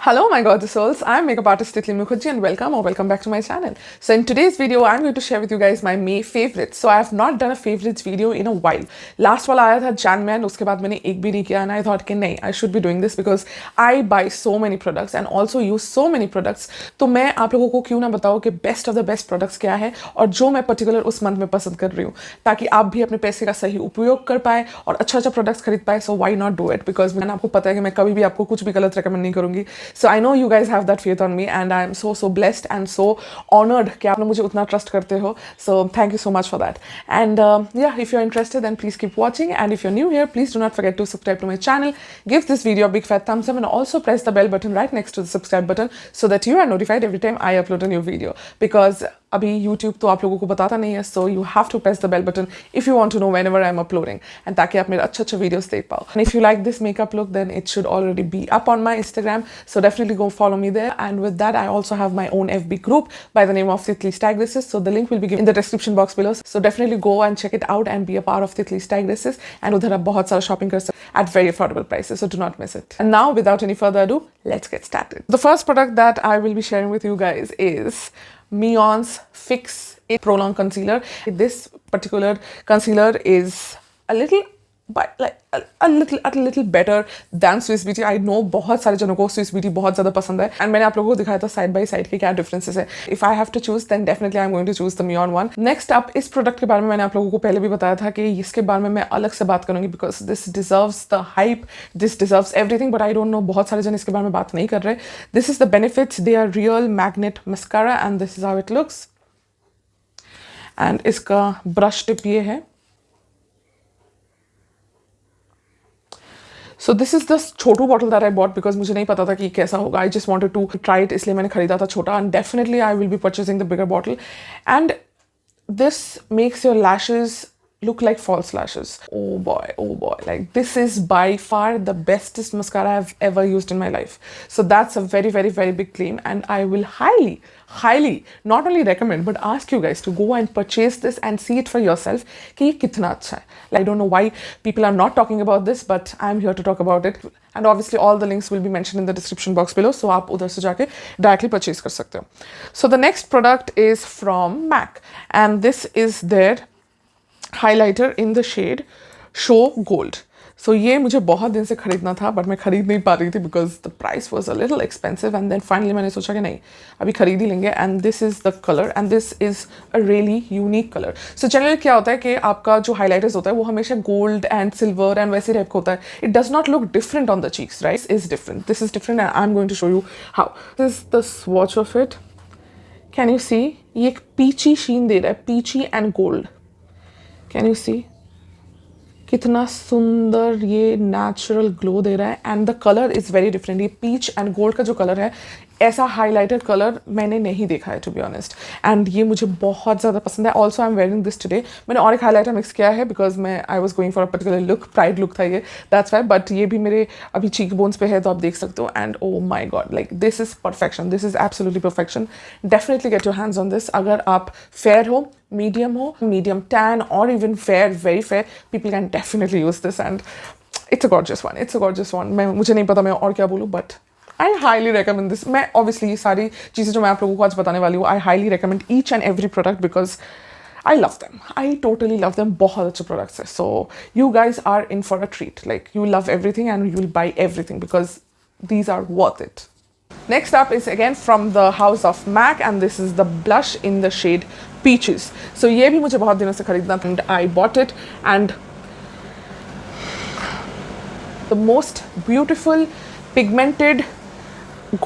Hello my gorgeous souls, I'm makeup artist Titli Mukherjee and welcome back to my channel. So in today's video, I'm going to share with you guys my May favorites. So I have not done a favorites video in a while. Last वाला आया था Jan-Man, उसके बाद मैंने एक भी नहीं किया and I thought कि नहीं, I should be doing this because I buy so many products and also use so many products. तो मैं आप लोगों को क्यों ना बताऊँ कि best of the best products क्या है और जो मैं particular उस month में पसंद कर रही हूँ ताकि आप भी अपने पैसे का सही उपयोग कर पाए और अच्छा products खरीद पाए. So why not do it? Because मैंने आपको पता है कि मैं कभी भी आपको कुछ भी गलत recommend नहीं करूँगी. So I know you guys have that faith on me and I am so blessed and so honored कि आप लोग मुझे उतना trust करते हो. So thank you so much for that. And yeah, if you're interested then please keep watching, and if you're new here, please do not forget to subscribe to my channel. Give this video a big fat thumbs up and also press the bell button right next to the subscribe button so that you are notified every time I upload a new video. Because अभी YouTube तो आप लोगों को बताता नहीं है, so you have to press the bell button if you want to know whenever I'm uploading, and ताकि आप मेरे अच्छे videos देख पाओ. And if you like this makeup look, then it should already be up on my Instagram, so definitely go follow me there. And with that, I also have my own FB group by the name of Titli Stagresses, so the link will be given in the description box below. So definitely go and check it out and be a part of Titli Stagresses, and उधर आप बहुत सारा shopping कर सकते at very affordable prices, so do not miss it. And now, without any further ado, let's get started. The first product that I will be sharing with you guys is Mion's Fix It Pro Long Concealer. This particular concealer is a little better than Swiss Beauty. I know बहुत सारे जनों को Swiss Beauty बहुत ज़्यादा पसंद है, and मैंने आप लोगों को दिखाया था side by side के क्या differences है. If I have to choose, then definitely I'm going to choose the Mion one. Next up, इस product के बारे में मैंने आप लोगों को पहले भी बताया था कि इसके बारे में मैं अलग से बात करूँगी because this deserves the hype, this deserves everything, but I don't know, बहुत सारे जन इसके बारे में बात नहीं कर रहे. This is the benefits. They are real magnet mascara and this is how it looks. And इसका brush tip ये है. So this is the Chhotu bottle that I bought because मुझे नहीं पता था कि कैसा होगा. I just wanted to try it, इसलिए मैंने खरीदा था छोटा, and definitely I will be purchasing the bigger bottle. And this makes your lashes look like false lashes. Oh boy, like this is by far the bestest mascara I've ever used in my life. So that's a very big claim, and I will highly not only recommend but ask you guys to go and purchase this and see it for yourself कि ये कितना अच्छा है. Like, I don't know why people are not talking about this, but I'm here to talk about it. And obviously all the links will be mentioned in the description box below, so आप उधर से जाके directly purchase कर सकते हो. So the next product is from MAC, and this is their highlighter in the shade Show Gold. So ये मुझे बहुत दिन से खरीदना था, but मैं खरीद नहीं पा रही थी because the price was a little expensive, and then finally मैंने सोचा कि नहीं, अभी खरीद ही लेंगे. And this is the color, and this is a really unique color. So generally क्या होता है कि आपका जो highlighters होता है वो हमेशा gold and silver and वैसे टाइप का होता है. It does not look different on the cheeks, right? It is different. This is different, and I'm going to show you how. This is the swatch of it. Can you see? ये एक peachy sheen दे रहा है, peachy and gold. Can you see? कितना सुंदर ये natural glow दे रहा है, and the colour is very different. ये पीच एंड गोल्ड का जो कलर है, ऐसा हाइलाइटर कलर मैंने नहीं देखा है टू बी ऑनेस्ट, एंड ये मुझे बहुत ज़्यादा पसंद है. Also I am wearing this today. मैंने और एक हाइलाइटर मिक्स किया है बिकॉज मैं I was going for a particular look, pride look था ये, दैट्स वाई. बट ये भी मेरे अभी चीक बोन्स पे है, तो आप देख सकते हो. And oh my God, like this is perfection, this is absolutely perfection. Definitely get your hands on this. अगर आप फेयर हो, medium tan, or even fair, very fair, people can definitely use this, and it's a gorgeous one. मुझे नहीं पता मैं और क्या बोलूँ, but I highly recommend this. मैं obviously ये सारी चीज़ें जो मैं आप लोगों को आज बताने वाली हूँ, I highly recommend each and every product because I love them. I totally love them. बहुत अच्छे products हैं. So you guys are in for a treat. Like, you love everything and you will buy everything because these are worth it. Next up is again from the house of MAC, and this is the blush in the shade Peaches. So ये भी मुझे बहुत दिनों से खरीदना था, and I bought it, and the most beautiful pigmented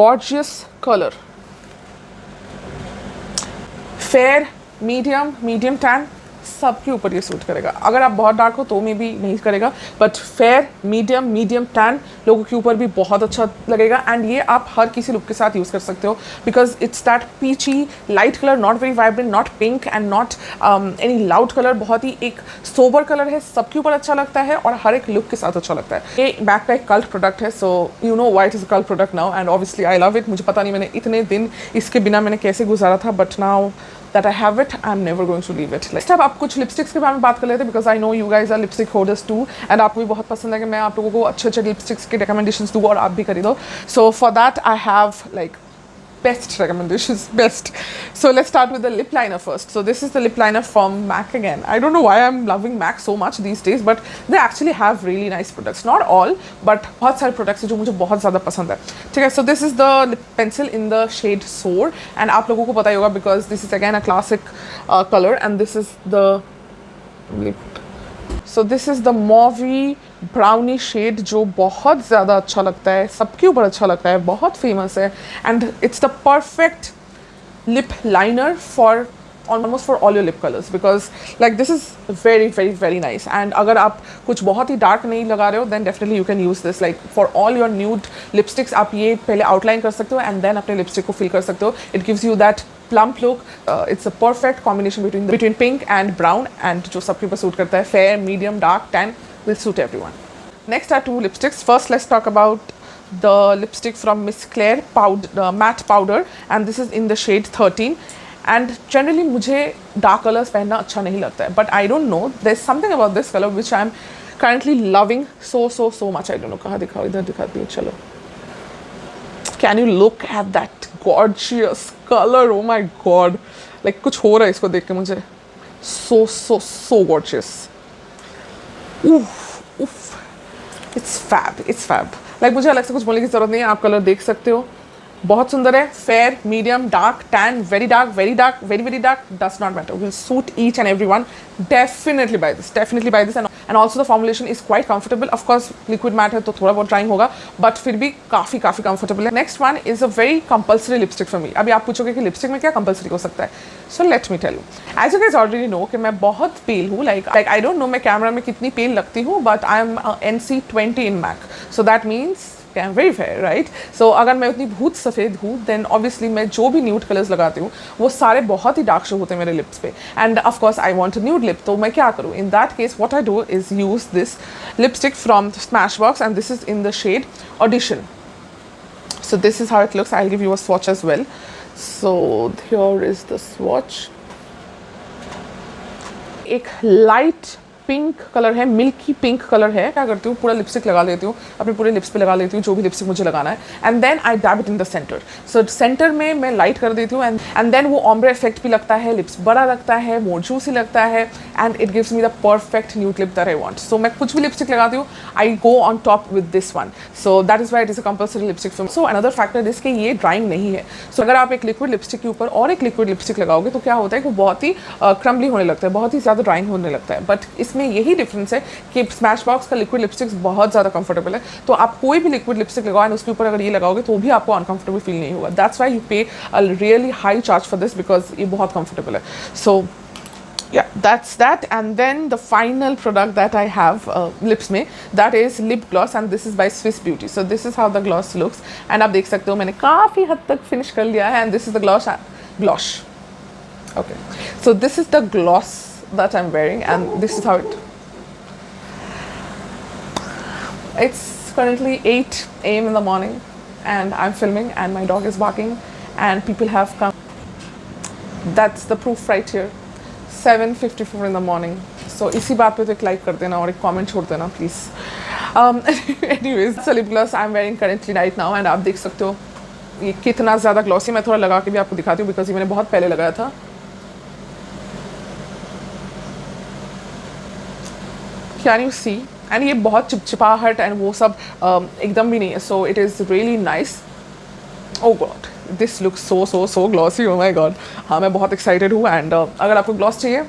gorgeous color, fair, medium tan, सबके ऊपर ये सूट करेगा. अगर आप बहुत डार्क हो तो मे भी नहीं करेगा, बट फेयर, मीडियम टैन लोगों के ऊपर भी बहुत अच्छा लगेगा. एंड ये आप हर किसी लुक के साथ यूज़ कर सकते हो because it's that peachy light colour, not very vibrant, not pink and not any loud colour. बहुत ही एक सोबर कलर है, सबके ऊपर अच्छा लगता है और हर एक लुक के साथ अच्छा लगता है. ये मैक का एक कल्ट प्रोडक्ट है, so you know why it is a cult product now, and obviously I love it. मुझे पता नहीं मैंने इतने दिन इसके बिना मैंने कैसे गुजारा था, but now that I have it, I'm never going to leave it. Next, अब आप कुछ लिपस्टिक्स के बारे में बात कर लेते हैं because I know you guys are lipstick hoarders too, and आपको भी बहुत पसंद है कि मैं आप लोगों को अच्छे लिपस्टिक्स के recommendations दूँ और आप भी खरीदो. So for that I have like best recommendations, best. So let's start with the lip liner first. So this is the lip liner from MAC again. I don't know why I'm loving MAC so much these days, but they actually have really nice products. Not all, but बहुत सारे products हैं जो मुझे बहुत ज़्यादा पसंद है. ठीक है, so this is the lip pencil in the shade Soar, and आप लोगों को पता ही होगा because this is again a classic color, and this is the lip. So this is the mauvey brownie shade जो बहुत ज़्यादा अच्छा लगता है, सबके ऊपर अच्छा लगता है, बहुत famous है, and it's the perfect lip liner for almost for all your lip colors because like this is very very very nice. And अगर आप कुछ बहुत ही dark नहीं लगा रहे हो then definitely you can use this like for all your nude lipsticks. आप ये पहले outline कर सकते हो and then अपने lipstick को fill कर सकते हो. It gives you that plump look. It's a perfect combination between pink and brown, and जो सबके ऊपर suit करता है, fair, medium, dark, tan will suit everyone. Next are two lipsticks. First let's talk about the lipstick from Miss Claire powder, matte powder, and this is in the shade 13. And generally मुझे dark colors पहनना अच्छा नहीं लगता है, but I don't know, there's something about this color which I'm currently loving so much. I don't know कहाँ दिखाओ, इधर दिखाती हूँ, चलो. Can you look at that gorgeous color? Oh my god, like कुछ हो रहा है इसको देख के मुझे. So gorgeous. Oof. It's fab. Like मुझे अलग से कुछ बोलने की जरूरत नहीं है, आप कलर देख सकते हो. बहुत सुंदर है. Fair, medium, dark, tan, very dark, very dark, does not matter, will suit each and everyone. Definitely buy this. And also the formulation is quite comfortable. Of course liquid matte है तो थोड़ा बहुत ड्राइंग होगा, but फिर भी काफ़ी comfortable है. Next one is a very compulsory lipstick for me. अभी आप पूछोगे कि लिपस्टिक में क्या compulsory हो सकता है, so let me tell you. As you guys already know कि मैं बहुत पेल हूँ, like I don't know मैं कैमरा में कितनी पेल लगती हूँ, but I am NC20 in MAC, so that means I am very fair, right? So अगर मैं उतनी भूत सफ़ेद हूँ then obviously मैं जो भी nude colors लगाती हूँ वो सारे बहुत ही डार्क शो होते हैं मेरे लिप्स पे, and of course I want a nude lip. तो मैं क्या करूँ? In that case what I do is use this lipstick from Smashbox, and this is in the shade Audition. So this is how it looks. I'll give you a swatch as well. So here is the swatch. एक light pink colour है, milky pink colour है. क्या करती हूँ, पूरा lipstick लगा लेती हूँ, अपने पूरे लिप्स पे लगा लेती हूँ जो भी लिपस्टिक मुझे लगाना है, and then I dab it in the centre. So centre में मैं लाइट कर देती हूँ, एंड देन वो ऑम्ब्रे इफेक्ट भी लगता है, लिप्स बड़ा लगता है, मोर जूसी लगता है, and it gives me the perfect nude lip that I want. So मैं कुछ भी लिपस्टिक लगाती हूँ, I go on top with this one. So that is why it is a compulsory lipstick for me. So another factor is कि ये drawing नहीं है. सो अगर आप एक लिक्विड लिपस्टिक के ऊपर और एक लिक्विड लिपस्टिक लगाओगे तो क्या होता है कि वो बहुत ही क्रम्बली होने लगता है, बहुत ही ज़्यादा ड्राइंग होने लगता है. बट इसमें यही डिफरेंस कि स्मैशबॉक्स का लिक्विड लिपस्टिक्स बहुत ज़्यादा कंफर्टेबल है. तो आप कोई भी लिक्विड लिपस्टिक लगाओ एंड उसके ऊपर अगर ये लगाओगे तो भी आपको अनकंफर्टेबल फील नहीं होगा. दैट्स व्हाई यू पे a really high charge for this because ये बहुत कंफर्टेबल है. सो yeah, that's that. And then the final product that I have lips में, that is lip gloss, and this is by Swiss Beauty. So this is how the gloss looks, and आप देख सकते हो मैंने काफ़ी हद तक फिनिश कर लिया है, and this is the gloss. Okay, so this is the gloss that I'm wearing, and this is how it's currently 8 a.m. in the morning, and I'm filming, and my dog is barking, and people have come. That's the proof right here. 7:54 in the morning. So इसी बात पे तो एक like कर देना और एक comment छोड़ देना please. Anyways, so lip gloss I'm wearing currently right now, and आप देख सकते हो ये कितना ज़्यादा ग्लॉसी. मैं थोड़ा लगा के भी आपको दिखाती हूँ बिकॉज ये मैंने बहुत पहले लगाया था. Can you see? एंड ये बहुत चिपचिपाहट एंड वो सब एकदम भी नहीं है. So it is really nice. Oh God, this looks so glossy. Oh my God. हाँ, मैं बहुत एक्साइटेड हूँ, एंड अगर आपको ग्लॉस चाहिए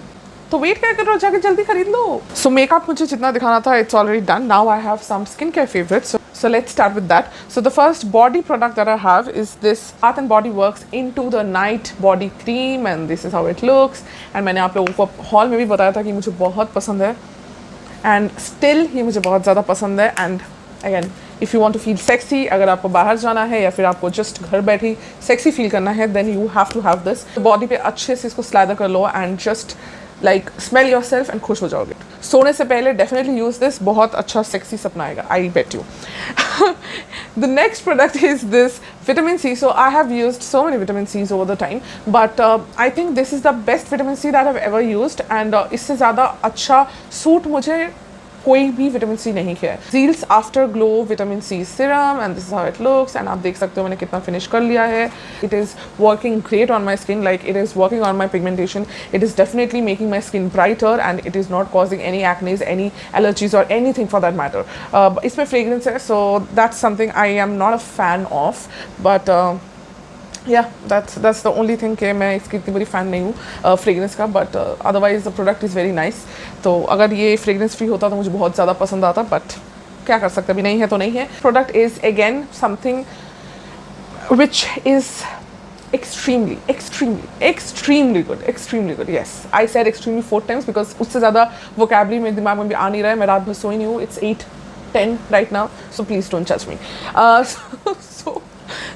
तो वेट क्या कर रहे हो, जाके जल्दी खरीद लो. सो मेकअप मुझे जितना दिखाना था it's already done. Now I have some skin care favourites. So let's start with that. So the first body product that I have is this Bath and Body Works Into the Night Body Cream, and this is how it looks. And मैंने आप लोगों को hall में भी बताया था कि मुझे बहुत पसंद है, and still ये मुझे बहुत ज़्यादा पसंद है. And again, if you want to feel sexy, अगर आपको बाहर जाना है या फिर आपको just घर बैठी sexy feel करना है, then you have to have this. Body पे अच्छे से इसको स्लैदर कर लो and just like smell yourself and खुश हो जाओगे. सोने से पहले डेफिनेटली यूज़ दिस, बहुत अच्छा सेक्सी सपना आएगा, I bet you. The next product is this vitamin C. So I have used so many vitamin C's over the time, but I think this is the best vitamin C that I've ever used, and इससे ज़्यादा अच्छा suit मुझे कोई भी vitamin C नहीं किया है. Zeals After Glow Vitamin C Serum, and this is how it looks. And आप देख सकते हो मैंने कितना फिनिश कर लिया है. It is working great on my skin, like it is working on my pigmentation. It is definitely making my skin brighter, and it is not causing any acne, any allergies or anything for that matter. इसमें fragrance है, so that's something I am not a fan of, but yeah, that's the only thing कि मैं इसकी इतनी बड़ी fan नहीं हूँ fragrance का, but otherwise the product is very nice. तो अगर ये फ्रेगरेंस फ्री होता तो मुझे बहुत ज़्यादा पसंद आता, बट क्या कर सकते, अभी नहीं है तो नहीं है. Product is again something which is extremely good. Yes, I said extremely 4 times because उससे ज़्यादा vocabulary मेरे दिमाग में भी आ नहीं रहा है. मैं रात भर सोई नहीं हूँ. It's 8:10 right now, so please don't judge me. So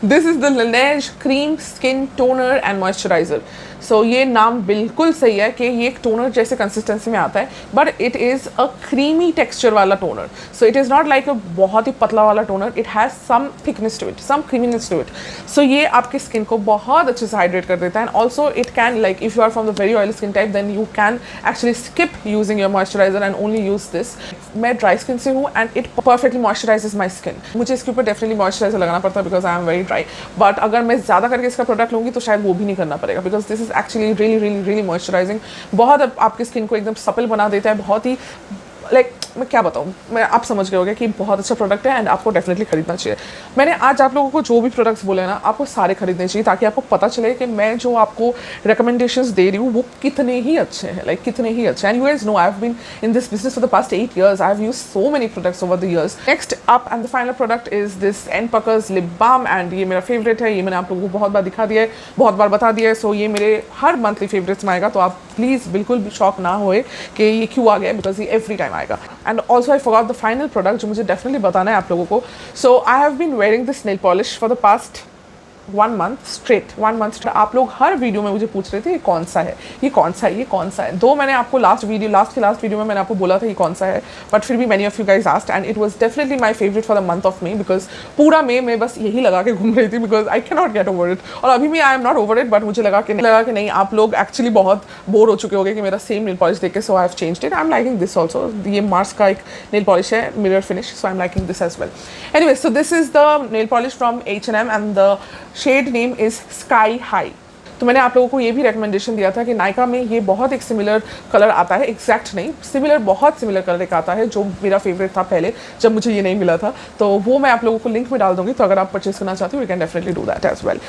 this is the Laneige Cream Skin Toner and Moisturizer. So ये नाम बिल्कुल सही है कि ये एक टोनर जैसे कंसिस्टेंसी में आता है, but it is a creamy texture वाला toner. So it is not like a बहुत ही पतला वाला toner. It has some thickness to it, some creaminess to it. So ये आपके स्किन को बहुत अच्छे से हाइड्रेट कर देता है. And also it can, like if you are from the very oily skin type, then you can actually skip using your moisturiser and only use this. मैं ड्राई स्किन से हूँ and it perfectly moisturises my skin. मुझे इसके ऊपर definitely moisturiser लगाना पड़ता है because I am very dry. But अगर मैं ज़्यादा करके इसका प्रोडक्ट लूँगी तो शायद वो भी नहीं करना पड़ेगा, because this is actually really moisturising. बहुत आपकी स्किन को एकदम सपल बना देता है. बहुत ही लाइक मैं क्या बताऊँ, मैं आप समझ गए होंगे कि बहुत अच्छा प्रोडक्ट है एंड आपको डेफिनेटली खरीदना चाहिए. मैंने आज आप लोगों को जो भी प्रोडक्ट्स बोले ना, आपको सारे खरीदने चाहिए ताकि आपको पता चले कि मैं जो आपको रिकमेंडेशंस दे रही हूँ वो कितने ही अच्छे हैं, लाइक कितने ही अच्छे. And you guys know I have been in this business for the past 8 years. I have used so many products over the years. Next up and the final product is this एनपकर्स lip balm, and ये मेरा favourite है. ये मैंने आप लोगों को बहुत बार दिखा दिया है, बहुत बार बता दिया है. सो ये मेरे हर मंथली फेवरेट्स में आएगा, तो आप प्लीज़ बिल्कुल भी शॉक ना होए कि ये क्यों आ गया, बिकॉज ये एवरी टाइम आएगा. And also I forgot the final product जो मुझे डेफिनेटली बताना है आप लोगों को. So I have been wearing this nail polish for the past 1 month straight. आप लोग हर वीडियो में मुझे पूछ रहे थे ये कौन सा है, ये कौन सा है, ये कौन सा है. दो मैंने आपको लास्ट वीडियो में मैंने आपको बोला था ये कौन सा है, बट फिर भी many of you guys asked and it was definitely my favourite for the month of May, because पूरा मे मैं बस यही लगा के घूम रही थी, because I can not get over it. और अभी भी I am not over it, but मुझे लगा कि नहीं आप लोग एक्चुअली बहुत बोर हो चुके होंगे कि मेरा सेम नेल पॉलिश देख के. So I have changed it. I am liking this also. ये मार्स का एक नेल पॉलिश है, mirror finish. So I am liking this as well. Anyway, so this is the nail polish from H&M and the shade name is sky high. तो मैंने आप लोगों को ये भी रिकमेंडेशन दिया था कि नायका में ये बहुत एक सिमिलर कलर आता है, एग्जैक्ट नहीं, सिमिलर, बहुत सिमिलर कलर एक आता है जो मेरा फेवरेट था पहले जब मुझे ये नहीं मिला था. तो वो मैं आप लोगों को लिंक में डाल दूंगी, तो अगर आप परचेज करना चाहते हो you can definitely do that as well.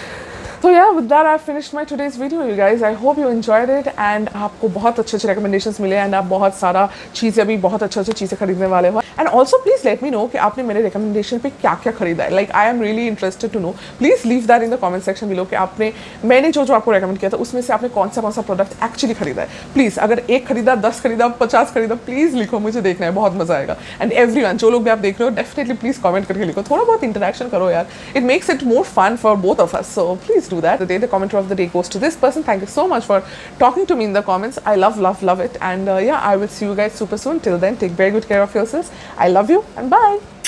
तो yeah, with that I've finished my today's video, you guys. I hope you enjoyed it and आपको बहुत अच्छे recommendations मिले and आप बहुत सारा चीज़ें भी बहुत अच्छे चीज़ें खरीदने वाले हो. And also please let me know कि आपने मेरे recommendation पे क्या क्या खरीदा है. Like I am really interested to know. Please leave that in the comment section below कि आपने मैंने जो आपको recommend किया था उसमें से आपने कौन सा प्रोडक्ट एक्चुअली खरीदा है. प्लीज़ अगर 1 खरीदा, 10 खरीदा, 50 खरीदा, प्लीज़ लिखो, मुझे देखना है, बहुत मजा आएगा. एंड एवरीवन, जो लोग भी आप देख रहे हो, डेफिनेटली प्लीज़ कमेंट करके लिखो, थोड़ा बहुत इंटरेक्शन करो यार. It makes it more fun for both of us. So please do that. The commenter of the day goes to this person. Thank you so much for talking to me in the comments. I love it. And yeah, I will see you guys super soon. Till then, take very good care of yourselves. I love you and bye.